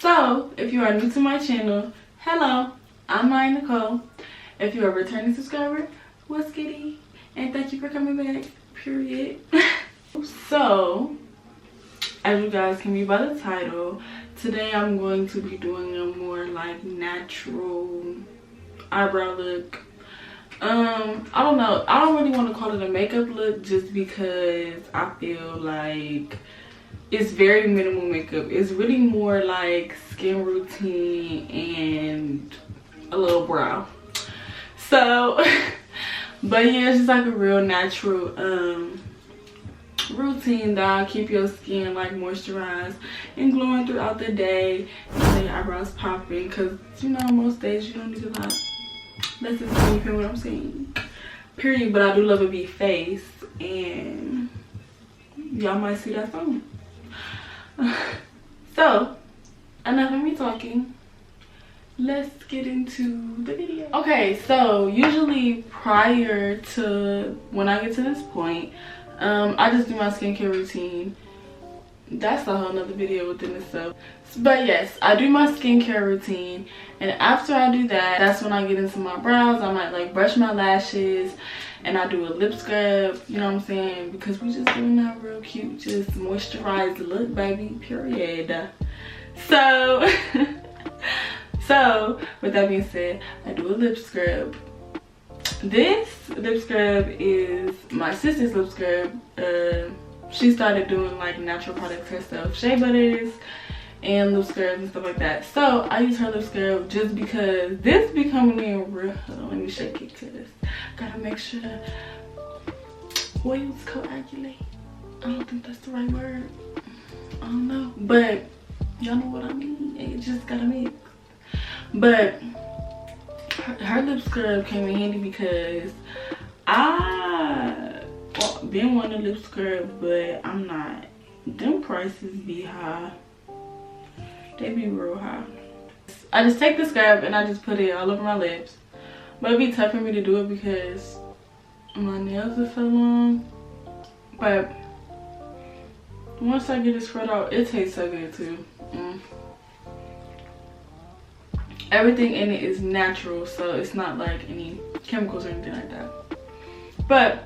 So if you are new to my channel, hello, I'm Maya Nicole. If you're a returning subscriber, what's goody? And thank you for coming back, period. So as you guys can read by the title, today I'm going to be doing a more like natural eyebrow look. I don't know, I don't really want to call it a makeup look just because I feel like it's very minimal makeup. It's really more like skin routine and a little brow. So but yeah, it's just like a real natural routine that'll keep your skin like moisturized and glowing throughout the day and your eyebrows popping, because you know most days you don't need a lot. That's just me, you feel what I'm saying, period. But I do love a big face and y'all might see that soon. So enough of me talking, let's get into the video. Okay, so usually prior to when I get to this point, I just do my skincare routine. That's a whole nother video within itself. But yes, I do my skincare routine, and after I do that, that's when I get into my brows. I might like brush my lashes and I do a lip scrub, you know what I'm saying, because we just doing that real cute, just moisturized look, baby, period. So so with that being said, I do a lip scrub. This lip scrub is my sister's lip scrub. She started doing like natural products herself, shea butters and lip scrubs and stuff like that. So I use her lip scrub just because this be coming in real. Hold on, let me shake it because gotta make sure the oils coagulate. I don't think that's the right word, I don't know, but y'all know what I mean. It just gotta mix. But her lip scrub came in handy because I been wanting a lip scrub, but I'm not. Them prices be high. They be real high. I just take the scrub and I just put it all over my lips. But it'd be tough for me to do it because my nails are so long. But once I get it spread out, it tastes so good too. Everything in it is natural, so it's not like any chemicals or anything like that. But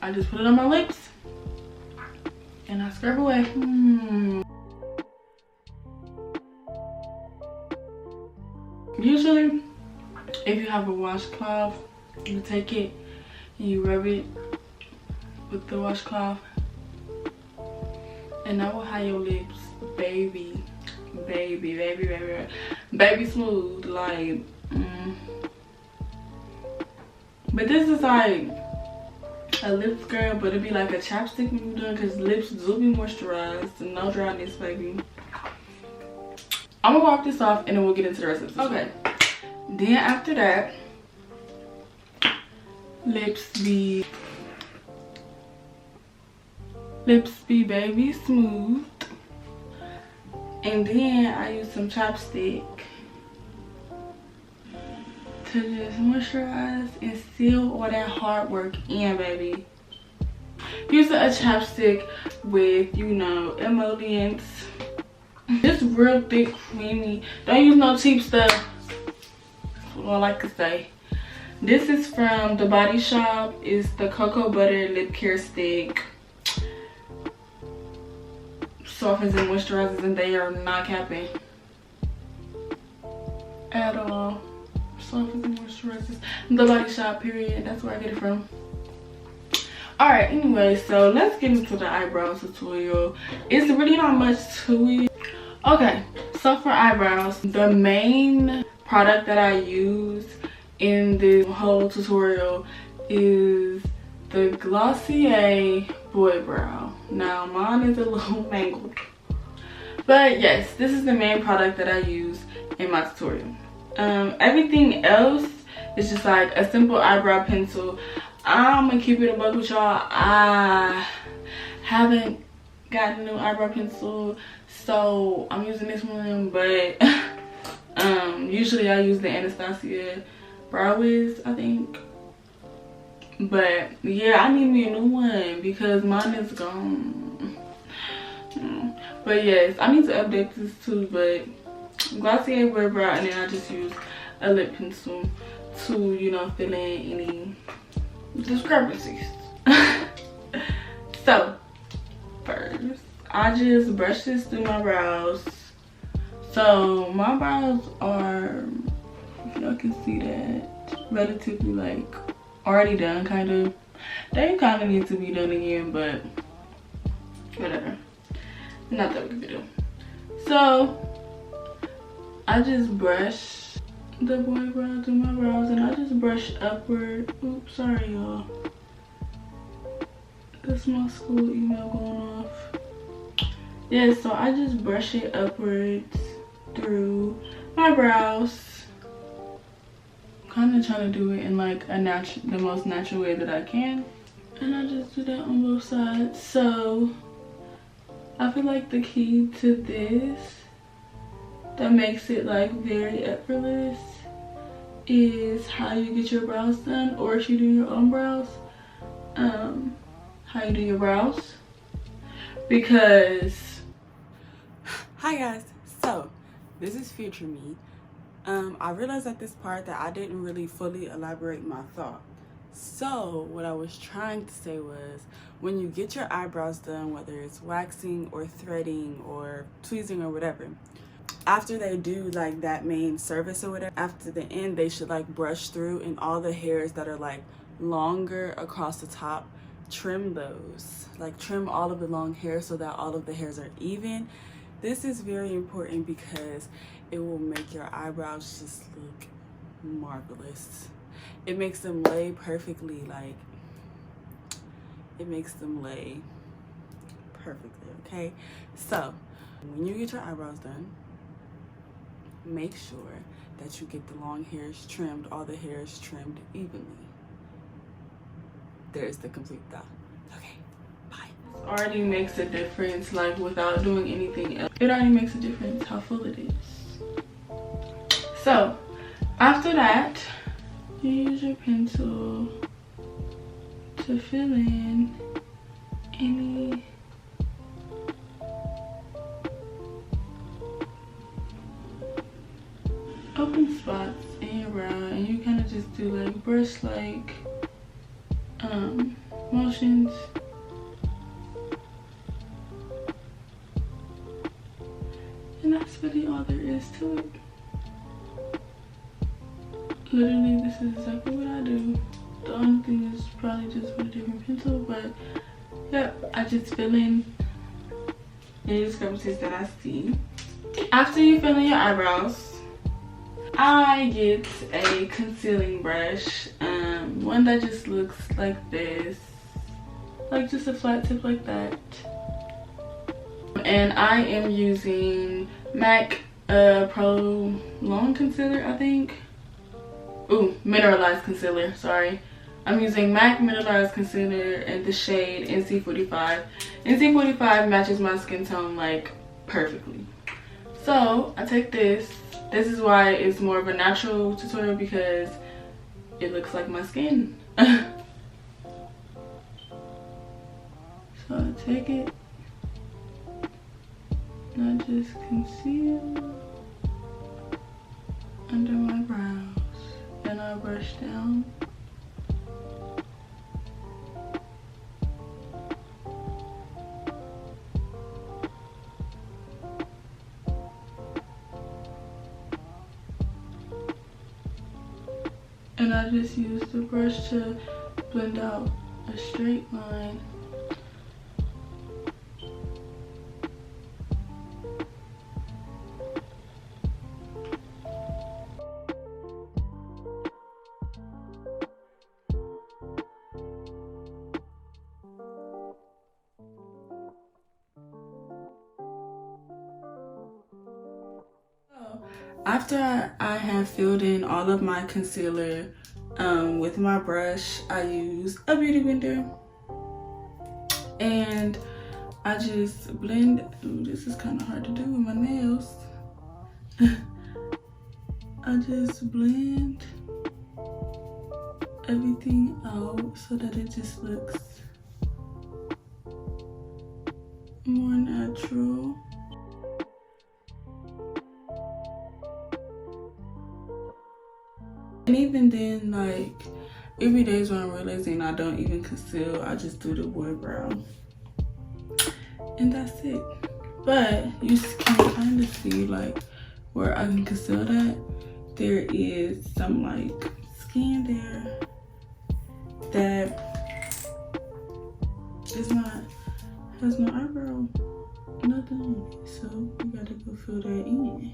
I just put it on my lips and I scrub away. Usually if you have a washcloth, you take it and you rub it with the washcloth, and that will have your lips baby smooth, like But this is like a lip scrub, but it'd be like a chapstick when you're done, because lips do be moisturized and no dryness, baby. I'm gonna wipe this off and then we'll get into the rest of this. Okay, then after that, lips be baby smooth. And then I use some chapstick to just moisturize and seal all that hard work in, baby. Using a chapstick with, you know, emollients. This real thick, creamy. Don't use no cheap stuff. That's what I like to say. This is from the Body Shop. It's the Cocoa Butter Lip Care Stick. Softens and moisturizes, and they are not capping at all. Softens and moisturizes. The Body Shop, period. That's where I get it from. Alright, anyway, so let's get into the eyebrow tutorial. It's really not much to it. Okay, so for eyebrows, the main product that I use in this whole tutorial is the Glossier Boy Brow. Now mine is a little mangled, but yes, this is the main product that I use in my tutorial. Everything else is just like a simple eyebrow pencil. I'm gonna keep it a buck with y'all. I haven't gotten a new eyebrow pencil, so I'm using this one, but usually I use the Anastasia Brow Wiz, I think. But yeah, I need me a new one because mine is gone. But yes, I need to update this too, but Glossier Boy Brow, and then I just use a lip pencil to, you know, fill in any discrepancies. So first, I just brush this through my brows. So my brows are, if y'all can see that, relatively like already done, kind of. They kind of need to be done again, but whatever. Not that big of a deal. So I just brush the boy brow through my brows, and I just brush upward. Oops, sorry y'all. That's my school email going off. Yeah, so I just brush it upwards through my brows. Kind of trying to do it in like the most natural way that I can, and I just do that on both sides. So I feel like the key to this that makes it like very effortless is how you get your brows done, or if you do your own brows, how you do your brows. Because hi guys, so this is future me. I realized at this part that I didn't really fully elaborate my thought. So what I was trying to say was, when you get your eyebrows done, whether it's waxing or threading or tweezing or whatever, after they do like that main service or whatever, after the end, they should like brush through, and all the hairs that are like longer across the top, trim those. Like trim all of the long hair so that all of the hairs are even. This is very important because it will make your eyebrows just look marvelous. It makes them lay perfectly, like it makes them lay perfectly, okay? So when you get your eyebrows done, make sure that you get the long hairs trimmed, all the hairs trimmed evenly. There's the complete thought. Okay, bye. already makes a difference, like without doing anything else. It already makes a difference how full it is. So after that, you use your pencil to fill in any open spots in your brow, and you kind of just do like brush like motions. And that's really all there is to it. Literally, this is exactly what I do. The only thing is probably just with a different pencil, but yeah, I just fill in any discrepancies that I see. After you fill in your eyebrows, I get a concealing brush, one that just looks like this, like just a flat tip like that. And I am using MAC Pro Long Concealer, I think. Ooh, Mineralize Concealer, sorry. I'm using MAC Mineralize Concealer in the shade NC45. NC45 matches my skin tone like perfectly. So I take this. This is why it's more of a natural tutorial, because it looks like my skin. So I take it and I just conceal under my brows, and I brush down. And I just use the brush to blend out a straight line. After I have filled in all of my concealer with my brush, I use a beauty blender and I just blend. Ooh, this is kind of hard to do with my nails. I just blend everything out so that it just looks more natural. even then, like, every day is when I'm realizing I don't even conceal. I just do the boy brow. And that's it. But you can kind of see, like, where I can conceal that. There is some, like, skin there that is not, has no eyebrow, nothing. So you gotta go fill that in.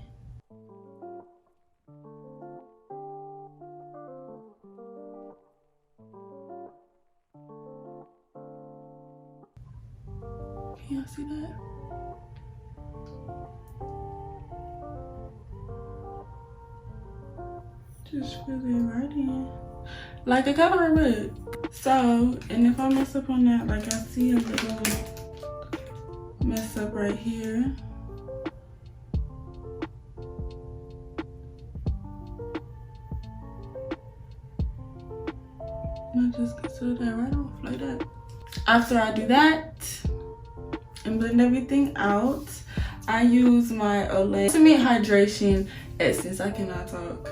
Can y'all see that? Just fill it right in. Like a coloring book. So, and if I mess up on that, like I see a little mess up right here. And I just conceal that right off like that. After I do that and blend everything out, I use my Olay Ultimate Hydration Essence. I cannot talk.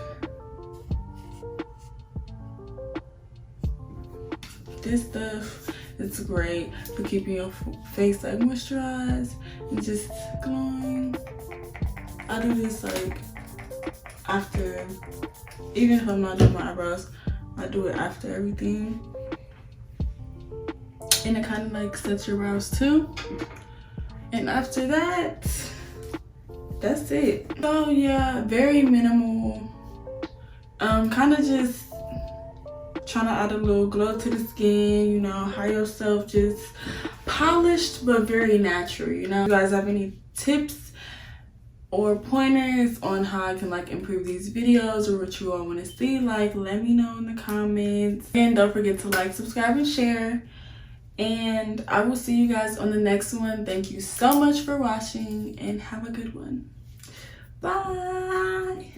This stuff is great for keeping your face like moisturized and just glowing. I do this like after, even if I'm not doing my eyebrows, I do it after everything. And it kind of like sets your brows too. And after that, that's it. So yeah, very minimal. Kind of just trying to add a little glow to the skin, you know, how yourself just polished but very natural, you know. If you guys have any tips or pointers on how I can like improve these videos or what you all want to see, like let me know in the comments. And don't forget to like, subscribe, and share. And I will see you guys on the next one. Thank you so much for watching and have a good one. Bye.